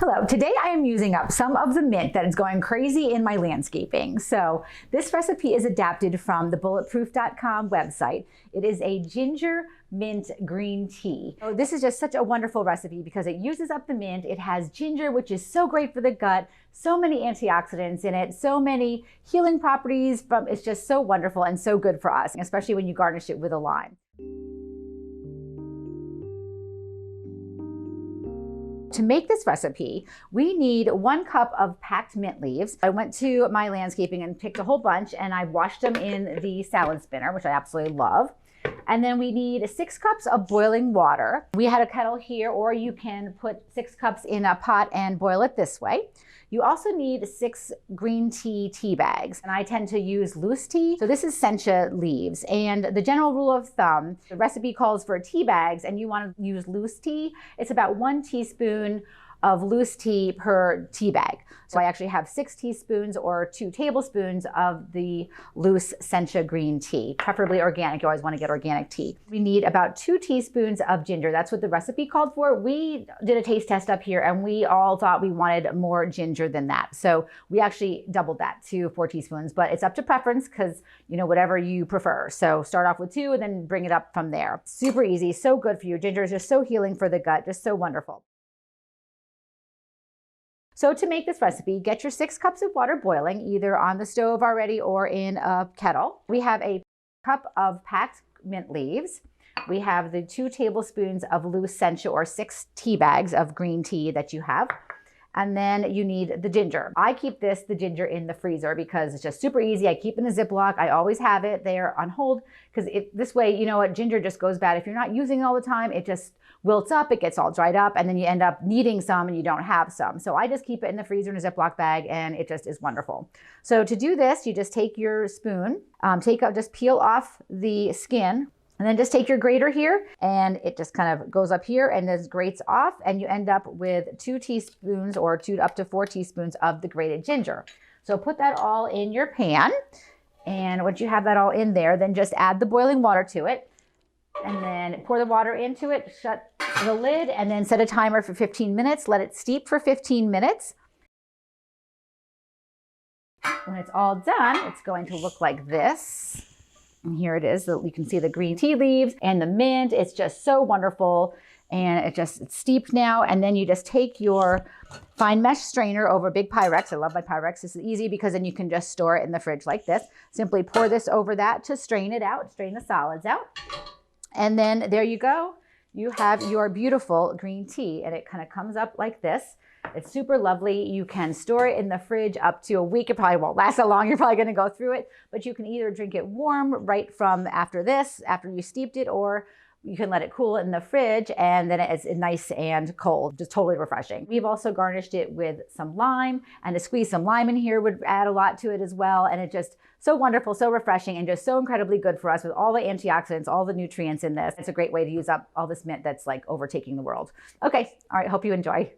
Hello, today I am using up some of the mint that is going crazy in my landscaping. So this recipe is adapted from the bulletproof.com website. It is a ginger mint green tea. So this is just such a wonderful recipe because it uses up the mint. It has ginger, which is so great for the gut, so many antioxidants in it, so many healing properties. It's just so wonderful and so good for us, especially when you garnish it with a lime. To make this recipe, we need 1 cup of packed mint leaves. I went to my landscaping and picked a whole bunch, and I washed them in the salad spinner, which I absolutely love. And then we need 6 cups of boiling water. We had a kettle here, or you can put 6 cups in a pot and boil it this way. You also need 6 green tea bags, and I tend to use loose tea. So this is sencha leaves, and the general rule of thumb, the recipe calls for tea bags, and you want to use loose tea. It's about 1 teaspoon of loose tea per tea bag. So I actually have 6 teaspoons or 2 tablespoons of the loose sencha green tea, preferably organic. You always want to get organic tea. We need about 2 teaspoons of ginger. That's what the recipe called for. We did a taste test up here and we all thought we wanted more ginger than that. So we actually doubled that to 4 teaspoons, but it's up to preference because, you know, whatever you prefer. So start off with 2 and then bring it up from there. Super easy, so good for you. Ginger is just so healing for the gut, just so wonderful. So to make this recipe, get your 6 cups of water boiling, either on the stove already or in a kettle. We have a cup of packed mint leaves. We have the 2 tablespoons of loose sencha or 6 tea bags of green tea that you have. And then you need the ginger. I keep the ginger in the freezer because it's just super easy. I keep it in a Ziploc. I always have it there on hold because this way, you know what, ginger just goes bad. If you're not using it all the time, it just wilts up, it gets all dried up, and then you end up needing some and you don't have some. So I just keep it in the freezer in a Ziploc bag and it just is wonderful. So to do this, you just take your spoon, just peel off the skin, and then just take your grater here and it just kind of goes up here and this grates off and you end up with 2 teaspoons or up to 4 teaspoons of the grated ginger. So put that all in your pan, and once you have that all in there, then just add the boiling water to it and then pour the water into it, shut the lid, and then set a timer for 15 minutes. Let it steep for 15 minutes. When it's all done, it's going to look like this. And here it is. You can see the green tea leaves and the mint. It's just so wonderful. And it's steeped now. And then you just take your fine mesh strainer over a big Pyrex. I love my Pyrex. This is easy because then you can just store it in the fridge like this. Simply pour this over that to strain it out, strain the solids out. And then there you go. You have your beautiful green tea, and it kind of comes up like this. It's super lovely. You can store it in the fridge up to a week. It probably won't last that long. You're probably going to go through it, but you can either drink it warm right from after you steeped it, or you can let it cool in the fridge and then it's nice and cold, just totally refreshing. We've also garnished it with some lime, and to squeeze some lime in here would add a lot to it as well. And it's just so wonderful, so refreshing, and just so incredibly good for us with all the antioxidants, all the nutrients in this. It's a great way to use up all this mint that's like overtaking the world. Okay, all right, hope you enjoy.